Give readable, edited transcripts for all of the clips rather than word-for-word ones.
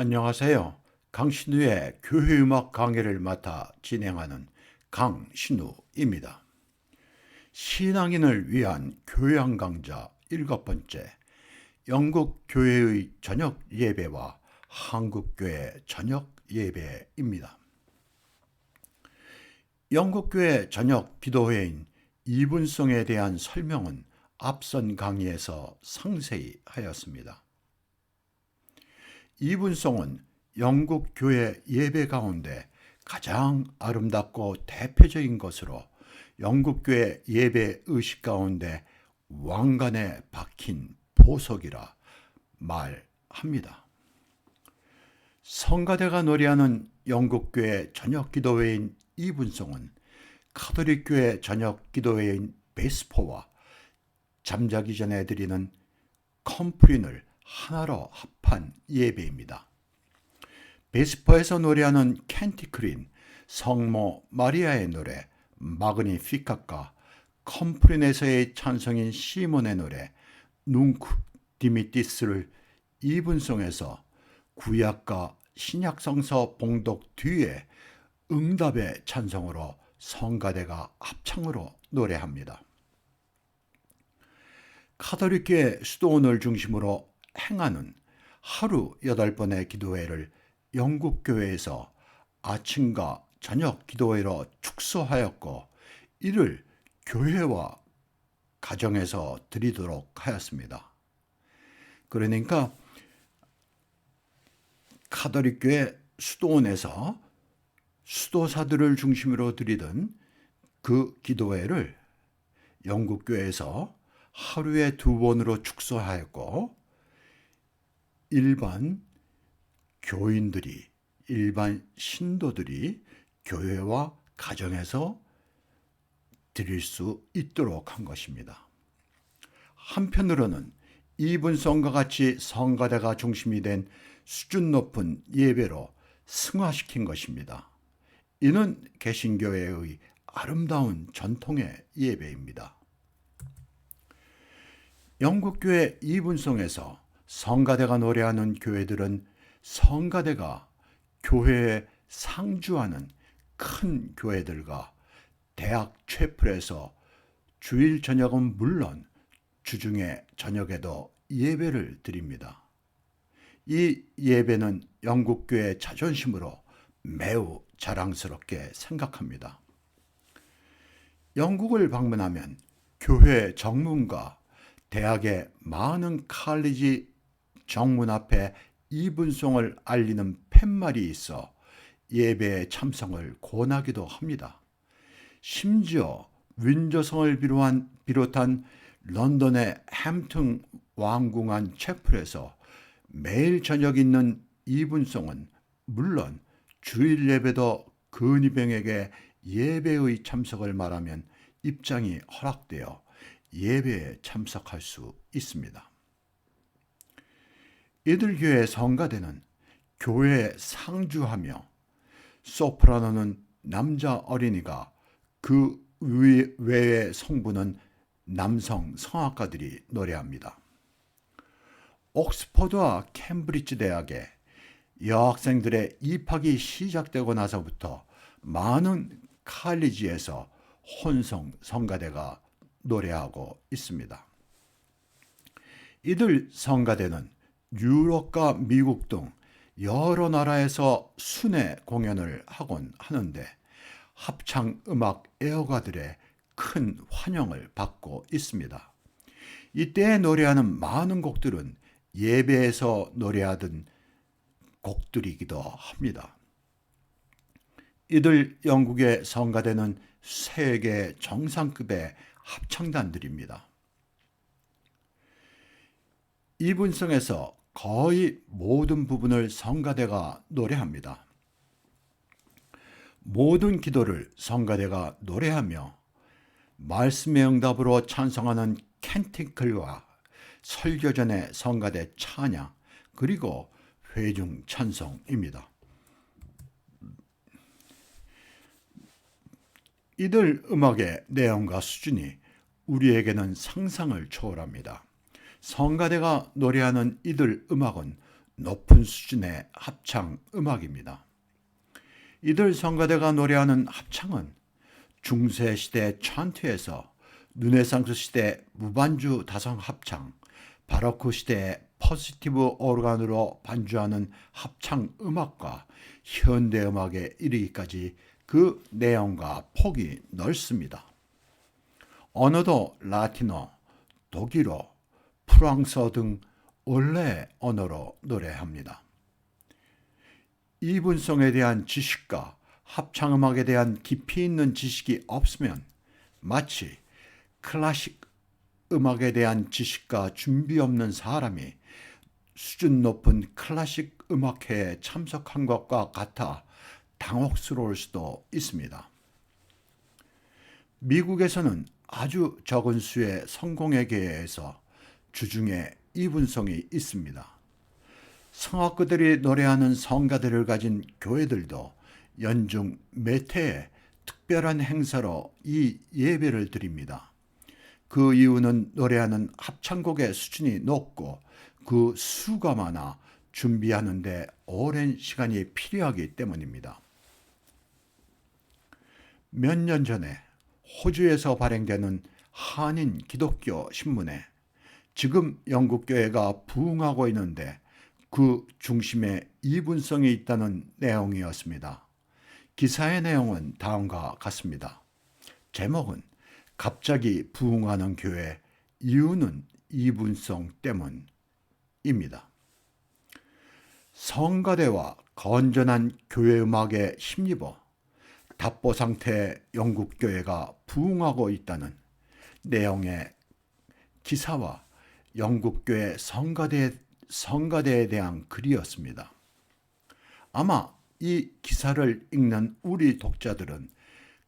안녕하세요. 강신우의 교회음악 강해를 맡아 진행하는 강신우입니다. 신앙인을 위한 교양 강좌 7번째, 영국 교회의 저녁 예배와 한국 교회 저녁 예배입니다. 영국 교회 저녁 기도회인 이분송에 대한 설명은 앞선 강의에서 상세히 하였습니다. 이분송은 영국 교회 예배 가운데 가장 아름답고 대표적인 것으로 영국 교회 예배 의식 가운데 왕관에 박힌 보석이라 말합니다. 성가대가 노래하는 영국 교회 저녁 기도회인 이분송은 가톨릭 교회 저녁 기도회인 베스퍼와 잠자기 전에 드리는 컴프린을 하나로 합한 예배입니다. 베스퍼에서 노래하는 캔티크린, 성모 마리아의 노래 마그니피카과 컴프린에서의 찬송인 시몬의 노래 눅 디미티스를 이분송에서 구약과 신약 성서 봉독 뒤에 응답의 찬송으로 성가대가 합창으로 노래합니다. 가톨릭교회 수도원을 중심으로 행하는 하루 8번의 기도회를 영국교회에서 아침과 저녁 기도회로 축소하였고 이를 교회와 가정에서 드리도록 하였습니다. 그러니까 가톨릭교회 수도원에서 수도사들을 중심으로 드리던 그 기도회를 영국교회에서 하루에 2번으로 축소하였고 일반 교인들이, 일반 신도들이 교회와 가정에서 드릴 수 있도록 한 것입니다. 한편으로는 이분송과 같이 성가대가 중심이 된 수준 높은 예배로 승화시킨 것입니다. 이는 개신교회의 아름다운 전통의 예배입니다. 영국교회 이분송에서 성가대가 노래하는 교회들은 성가대가 교회에 상주하는 큰 교회들과 대학 채플에서 주일 저녁은 물론 주중에 저녁에도 예배를 드립니다. 이 예배는 영국교회 자존심으로 매우 자랑스럽게 생각합니다. 영국을 방문하면 교회 정문과 대학의 많은 칼리지 정문 앞에 이분송을 알리는 팻말이 있어 예배에 참석을 권하기도 합니다. 심지어 윈저성을 비롯한 런던의 햄튼 왕궁한 채플에서 매일 저녁 있는 이분송은 물론 주일 예배도 근위병에게 예배의 참석을 말하면 입장이 허락되어 예배에 참석할 수 있습니다. 이들 교회 성가대는 교회에 상주하며 소프라노는 남자 어린이가 그 외의 성부는 남성 성악가들이 노래합니다. 옥스퍼드와 캠브리지 대학에 여학생들의 입학이 시작되고 나서부터 많은 칼리지에서 혼성 성가대가 노래하고 있습니다. 이들 성가대는 유럽과 미국 등 여러 나라에서 순회 공연을 하곤 하는데 합창 음악 애호가들의 큰 환영을 받고 있습니다. 이때 노래하는 많은 곡들은 예배에서 노래하던 곡들이기도 합니다. 이들 영국의 성가대는 세계 정상급의 합창단들입니다. 이분성에서 거의 모든 부분을 성가대가 노래합니다. 모든 기도를 성가대가 노래하며 말씀의 응답으로 찬송하는 캔티클과 설교 전의 성가대 찬양 그리고 회중 찬송입니다. 이들 음악의 내용과 수준이 우리에게는 상상을 초월합니다. 성가대가 노래하는 이들 음악은 높은 수준의 합창 음악입니다. 이들 성가대가 노래하는 합창은 중세시대 찬트에서 르네상스 시대 무반주 다성 합창, 바로크 시대의 포지티브 오르간으로 반주하는 합창 음악과 현대 음악에 이르기까지 그 내용과 폭이 넓습니다. 언어도 라틴어, 독일어, 프랑스어 등 원래 언어로 노래합니다. 이분성에 대한 지식과 합창음악에 대한 깊이 있는 지식이 없으면 마치 클래식 음악에 대한 지식과 준비 없는 사람이 수준 높은 클래식 음악회에 참석한 것과 같아 당혹스러울 수도 있습니다. 미국에서는 아주 적은 수의 성공회 계에서 주중에 이분성이 있습니다. 성악가들이 노래하는 성가대를 가진 교회들도 연중 몇 해에 특별한 행사로 이 예배를 드립니다. 그 이유는 노래하는 합창곡의 수준이 높고 그 수가 많아 준비하는 데 오랜 시간이 필요하기 때문입니다. 몇 년 전에 호주에서 발행되는 한인 기독교 신문에 지금 영국 교회가 부흥하고 있는데 그 중심에 이분성이 있다는 내용이었습니다. 기사의 내용은 다음과 같습니다. 제목은 갑자기 부흥하는 교회, 이유는 이분성 때문입니다. 성가대와 건전한 교회 음악에 힘입어 답보 상태의 영국 교회가 부흥하고 있다는 내용의 기사와 영국 교회 성가대에 대한 글이었습니다. 아마 이 기사를 읽는 우리 독자들은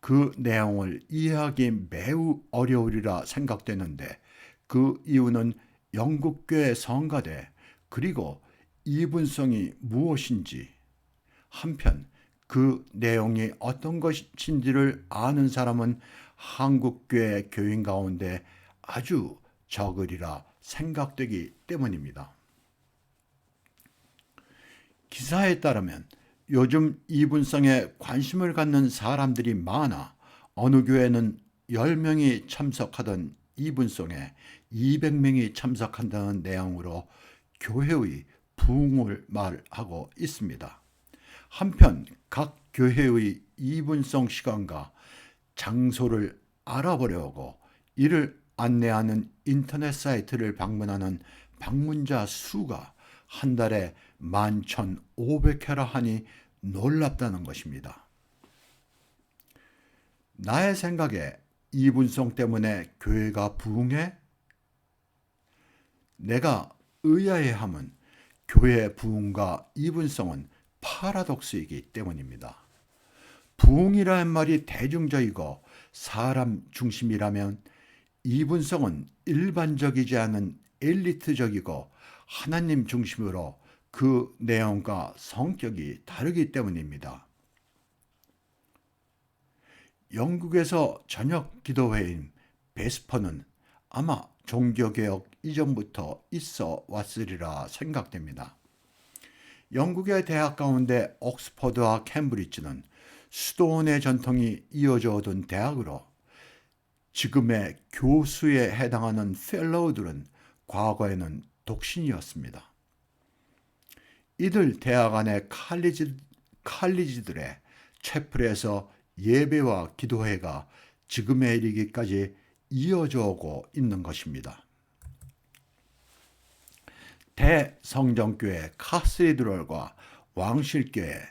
그 내용을 이해하기 매우 어려우리라 생각되는데 그 이유는 영국교회 성가대 그리고 이분성이 무엇인지 한편 그 내용이 어떤 것인지를 아는 사람은 한국교회 교인 가운데 아주 적으리라 생각되기 때문입니다. 기사에 따르면 요즘 이분성에 관심을 갖는 사람들이 많아 어느 교회는 10명이 참석하던 이분성에 200명이 참석한다는 내용으로 교회의 부흥을 말하고 있습니다. 한편 각 교회의 이분성 시간과 장소를 알아보려고 이를 안내하는 인터넷 사이트를 방문하는 방문자 수가 한 달에 11,500회라 하니 놀랍다는 것입니다. 나의 생각에 이분성 때문에 교회가 부흥해? 내가 의아해함은 교회 부흥과 이분성은 파라독스이기 때문입니다. 부흥이라는 말이 대중적이고 사람 중심이라면 이분성은 일반적이지 않은 엘리트적이고 하나님 중심으로 그 내용과 성격이 다르기 때문입니다. 영국에서 저녁 기도회인 베스퍼는 아마 종교개혁 이전부터 있어 왔으리라 생각됩니다. 영국의 대학 가운데 옥스퍼드와 캠브리지는 수도원의 전통이 이어져 오던 대학으로 지금의 교수에 해당하는 펠로우들은 과거에는 독신이었습니다. 이들 대학 안의 칼리지들의 채플에서 예배와 기도회가 지금에 이르기까지 이어져 오고 있는 것입니다. 대성정교회 카스리드럴과 왕실교회,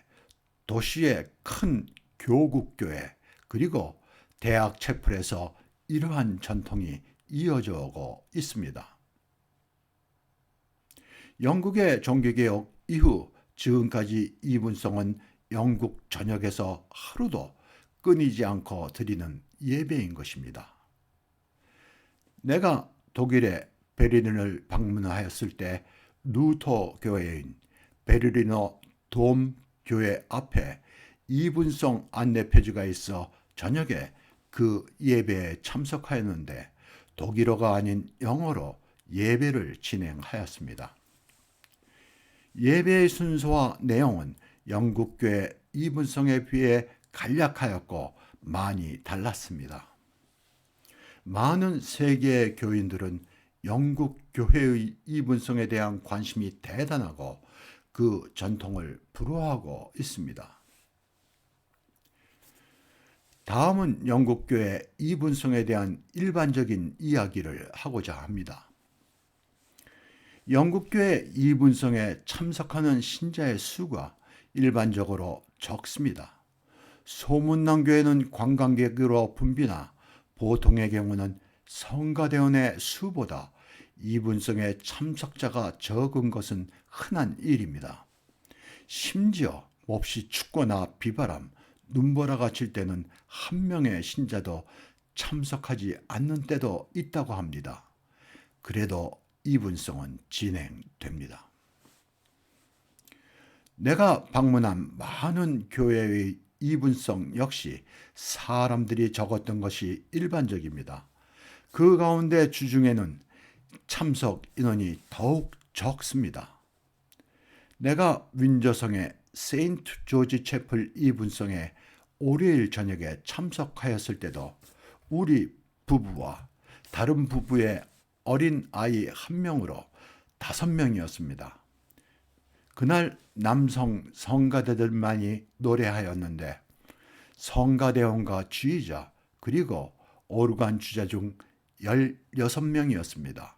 도시의 큰 교국교회, 그리고 대학 채플에서 이러한 전통이 이어져 오고 있습니다. 영국의 종교개혁 이후 지금까지 이분성은 영국 전역에서 하루도 끊이지 않고 드리는 예배인 것입니다. 내가 독일의 베를린을 방문하였을 때 루터 교회인 베를리너 돔 교회 앞에 이분성 안내 표지가 있어 저녁에 그 예배에 참석하였는데 독일어가 아닌 영어로 예배를 진행하였습니다. 예배의 순서와 내용은 영국교회 이분성에 비해 간략하였고 많이 달랐습니다. 많은 세계의 교인들은 영국 교회의 이분성에 대한 관심이 대단하고 그 전통을 부러워하고 있습니다. 다음은 영국교회 이분성에 대한 일반적인 이야기를 하고자 합니다. 영국교회 이분성에 참석하는 신자의 수가 일반적으로 적습니다. 소문난 교회는 관광객으로 붐비나 보통의 경우는 성가대원의 수보다 이분성에 참석자가 적은 것은 흔한 일입니다. 심지어 몹시 춥거나 비바람, 눈보라가 칠 때는 한 명의 신자도 참석하지 않는 때도 있다고 합니다. 그래도 이분성은 진행됩니다. 내가 방문한 많은 교회의 이분성 역시 사람들이 적었던 것이 일반적입니다. 그 가운데 주중에는 참석 인원이 더욱 적습니다. 내가 윈저성의 세인트 조지 채플 이분성에 월요일 저녁에 참석하였을 때도 우리 부부와 다른 부부의 어린 아이 한 명으로 5명이었습니다. 그날 남성 성가대들만이 노래하였는데 성가대원과 지휘자 그리고 오르간 주자 중 16명이었습니다.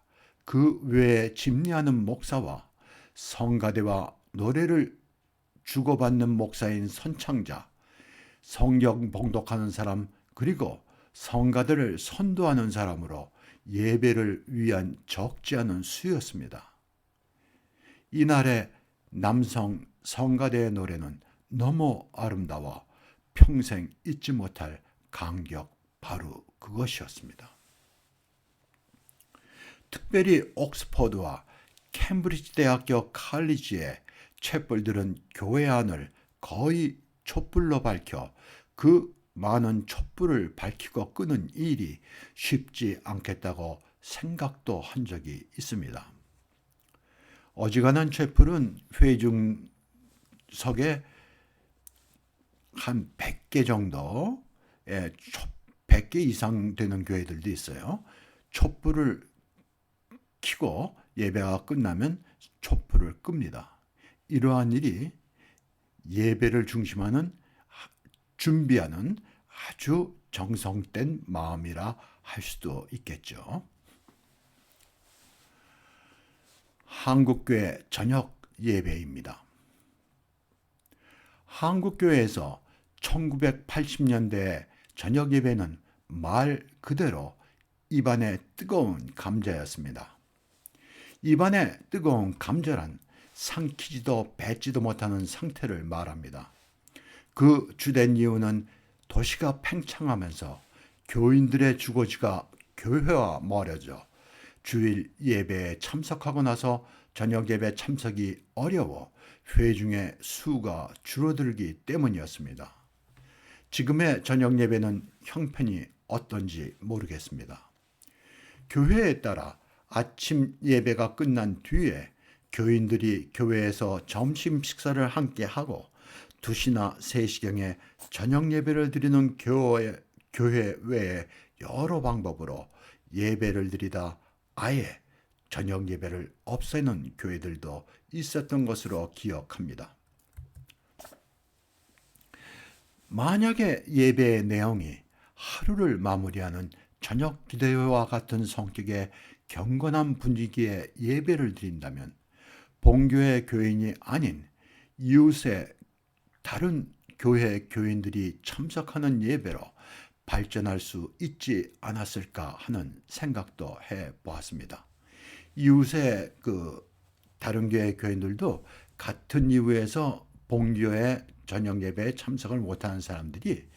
그 외에 집례하는 목사와 성가대와 노래를 주고받는 목사인 선창자, 성경 봉독하는 사람 그리고 성가대를 선도하는 사람으로 예배를 위한 적지 않은 수였습니다. 이날의 남성 성가대의 노래는 너무 아름다워 평생 잊지 못할 감격 바로 그것이었습니다. 특별히 옥스퍼드와 캠브리지 대학교 칼리지의 촛불들은 교회 안을 거의 촛불로 밝혀 그 많은 촛불을 밝히고 끄는 일이 쉽지 않겠다고 생각도 한 적이 있습니다. 어지간한 촛불은 회중석에 한 100개 정도, 100개 이상 되는 교회들도 있어요. 촛불을 켜고 예배가 끝나면 촛불을 끕니다. 이러한 일이 예배를 중심하는 준비하는 아주 정성된 마음이라 할 수도 있겠죠. 한국교회 저녁 예배입니다. 한국교회에서 1980년대 저녁 예배는 말 그대로 입안에 뜨거운 감자였습니다. 입안에 뜨거운 감자란 삼키지도 뱉지도 못하는 상태를 말합니다. 그 주된 이유는 도시가 팽창하면서 교인들의 주거지가 교회와 멀어져 주일 예배에 참석하고 나서 저녁 예배 참석이 어려워 회중의 수가 줄어들기 때문이었습니다. 지금의 저녁 예배는 형편이 어떤지 모르겠습니다. 교회에 따라 아침 예배가 끝난 뒤에 교인들이 교회에서 점심 식사를 함께 하고 2시나 3시경에 저녁 예배를 드리는 교회 외에 여러 방법으로 예배를 드리다 아예 저녁 예배를 없애는 교회들도 있었던 것으로 기억합니다. 만약에 예배의 내용이 하루를 마무리하는 저녁 기도회와 같은 성격의 경건한 분위기의 예배를 드린다면 본교회 교인이 아닌 이웃의 다른 교회 교인들이 참석하는 예배로 발전할 수 있지 않았을까 하는 생각도 해보았습니다. 이웃의 다른 교회 교인들도 같은 이유에서 본교회 저녁 예배에 참석을 못하는 사람들이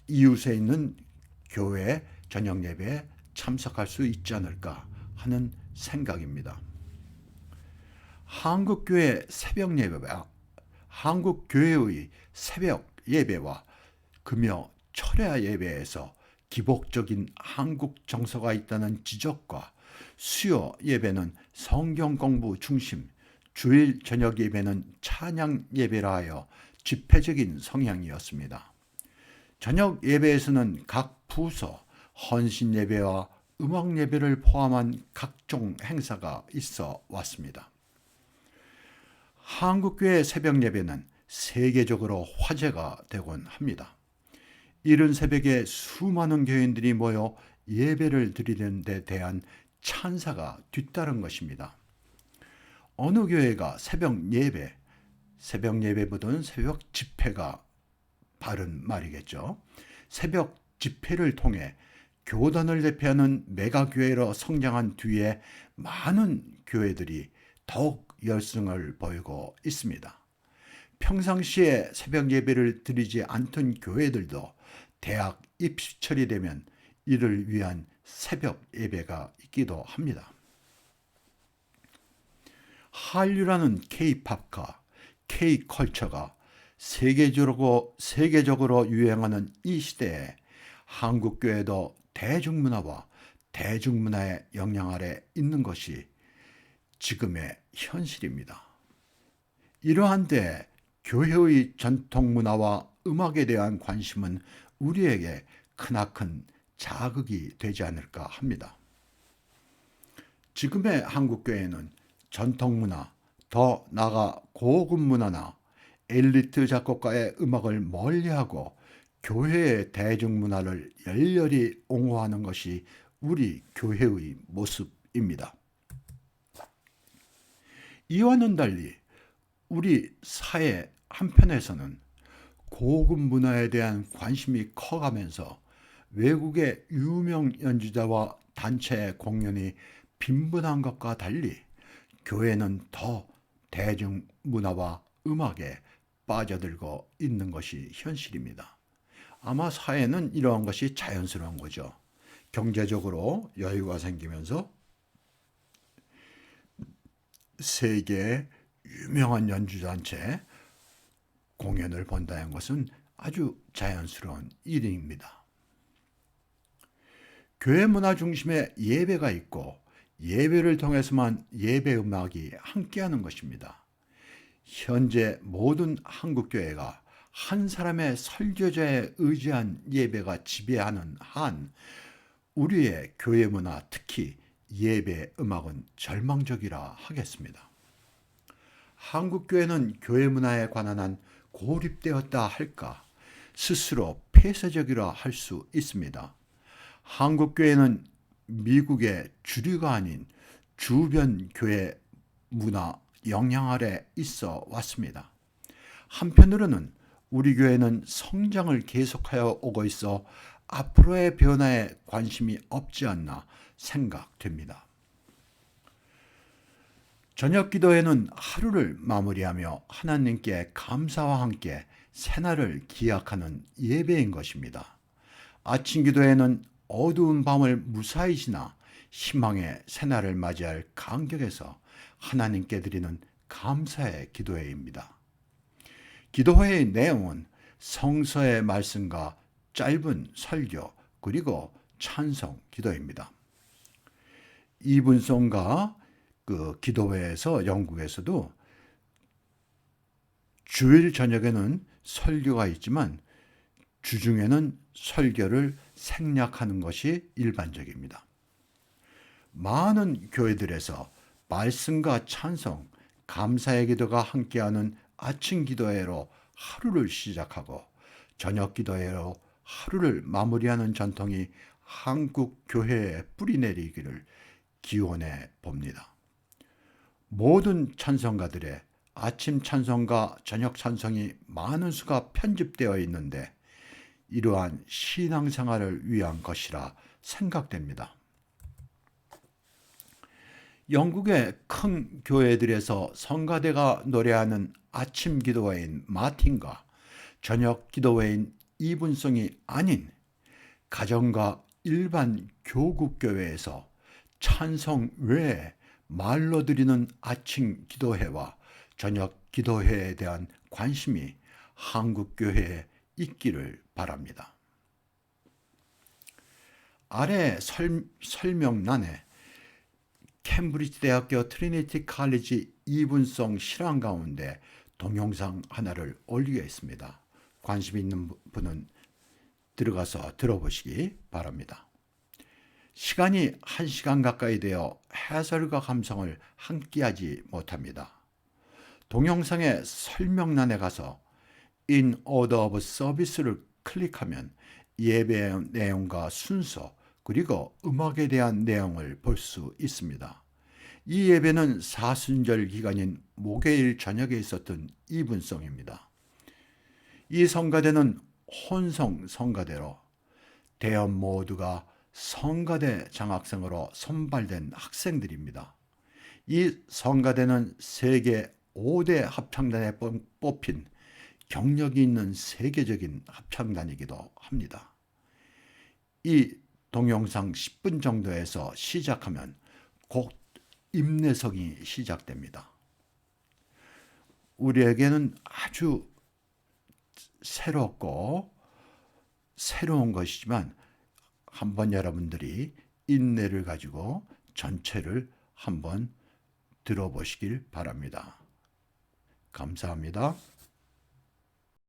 이웃에 있는 교회 저녁 예배에 참석할 수 있지 않을까 하는 생각입니다. 한국교회 새벽 예배와 한국교회의 새벽 예배와 금요 철야 예배에서 기복적인 한국 정서가 있다는 지적과 수요 예배는 성경 공부 중심, 주일 저녁 예배는 찬양 예배라 하여 집회적인 성향이었습니다. 저녁 예배에서는 각 부서 헌신 예배와 음악 예배를 포함한 각종 행사가 있어 왔습니다. 한국교회 새벽 예배는 세계적으로 화제가 되곤 합니다. 이른 새벽에 수많은 교인들이 모여 예배를 드리는 데 대한 찬사가 뒤따른 것입니다. 어느 교회가 새벽 예배보다는 새벽 집회가 바른 말이겠죠. 새벽 집회를 통해 교단을 대표하는 메가교회로 성장한 뒤에 많은 교회들이 더욱 열성을 보이고 있습니다. 평상시에 새벽 예배를 드리지 않던 교회들도 대학 입시철이 되면 이를 위한 새벽 예배가 있기도 합니다. 한류라는 K-팝과 K-컬처가 세계적으로 유행하는 이 시대에 한국교회도 대중문화와 대중문화의 영향 아래 있는 것이 지금의 현실입니다. 이러한 데 교회의 전통문화와 음악에 대한 관심은 우리에게 크나큰 자극이 되지 않을까 합니다. 지금의 한국교회는 전통문화, 더 나아가 고급 문화나 엘리트 작곡가의 음악을 멀리하고 교회의 대중문화를 열렬히 옹호하는 것이 우리 교회의 모습입니다. 이와는 달리 우리 사회 한편에서는 고급 문화에 대한 관심이 커가면서 외국의 유명 연주자와 단체의 공연이 빈번한 것과 달리 교회는 더 대중문화와 음악에 빠져들고 있는 것이 현실입니다. 아마 사회는 이러한 것이 자연스러운 거죠. 경제적으로 여유가 생기면서 세계의 유명한 연주단체 공연을 본다는 것은 아주 자연스러운 일입니다. 교회 문화 중심의 예배가 있고 예배를 통해서만 예배 음악이 함께하는 것입니다. 현재 모든 한국교회가 한 사람의 설교자에 의지한 예배가 지배하는 한 우리의 교회 문화, 특히 예배 음악은 절망적이라 하겠습니다. 한국교회는 교회 문화에 관한 한 고립되었다 할까, 스스로 폐쇄적이라 할 수 있습니다. 한국교회는 미국의 주류가 아닌 주변 교회 문화 영향 아래 있어 왔습니다. 한편으로는 우리 교회는 성장을 계속하여 오고 있어 앞으로의 변화에 관심이 없지 않나 생각됩니다. 저녁 기도회는 하루를 마무리하며 하나님께 감사와 함께 새날을 기약하는 예배인 것입니다. 아침 기도회는 어두운 밤을 무사히 지나 희망의 새날을 맞이할 간격에서 하나님께 드리는 감사의 기도회입니다. 기도회의 내용은 성서의 말씀과 짧은 설교 그리고 찬송 기도입니다. 이분송과 기도회에서 영국에서도 주일 저녁에는 설교가 있지만 주중에는 설교를 생략하는 것이 일반적입니다. 많은 교회들에서 말씀과 찬송, 감사의 기도가 함께하는 아침 기도회로 하루를 시작하고 저녁 기도회로 하루를 마무리하는 전통이 한국 교회에 뿌리내리기를 기원해 봅니다. 모든 찬송가들의 아침 찬송과 저녁 찬송이 많은 수가 편집되어 있는데 이러한 신앙생활을 위한 것이라 생각됩니다. 영국의 큰 교회들에서 성가대가 노래하는 아침 기도회인 마틴과 저녁 기도회인 이분성이 아닌 가정과 일반 교국교회에서 찬송 외에 말로 드리는 아침 기도회와 저녁 기도회에 대한 관심이 한국교회에 있기를 바랍니다. 아래 설명란에 캠브리지 대학교 트리니티 칼리지 이분송 실황 가운데 동영상 하나를 올리겠습니다. 관심 있는 분은 들어가서 들어보시기 바랍니다. 시간이 1시간 가까이 되어 해설과 감상을 함께하지 못합니다. 동영상의 설명란에 가서 In Order of Service를 클릭하면 예배의 내용과 순서 그리고 음악에 대한 내용을 볼 수 있습니다. 이 예배는 사순절 기간인 목요일 저녁에 있었던 이분송입니다. 이 성가대는 혼성 성가대로 대원 모두가 성가대 장학생으로 선발된 학생들입니다. 이 성가대는 세계 5대 합창단에 뽑힌 경력이 있는 세계적인 합창단이기도 합니다. 이 동영상 10분 정도에서 시작하면 곧 임내석이 시작됩니다. 우리에게는 아주 새롭고 새로운 것이지만 한번 여러분들이 인내를 가지고 전체를 한번 들어보시길 바랍니다. 감사합니다.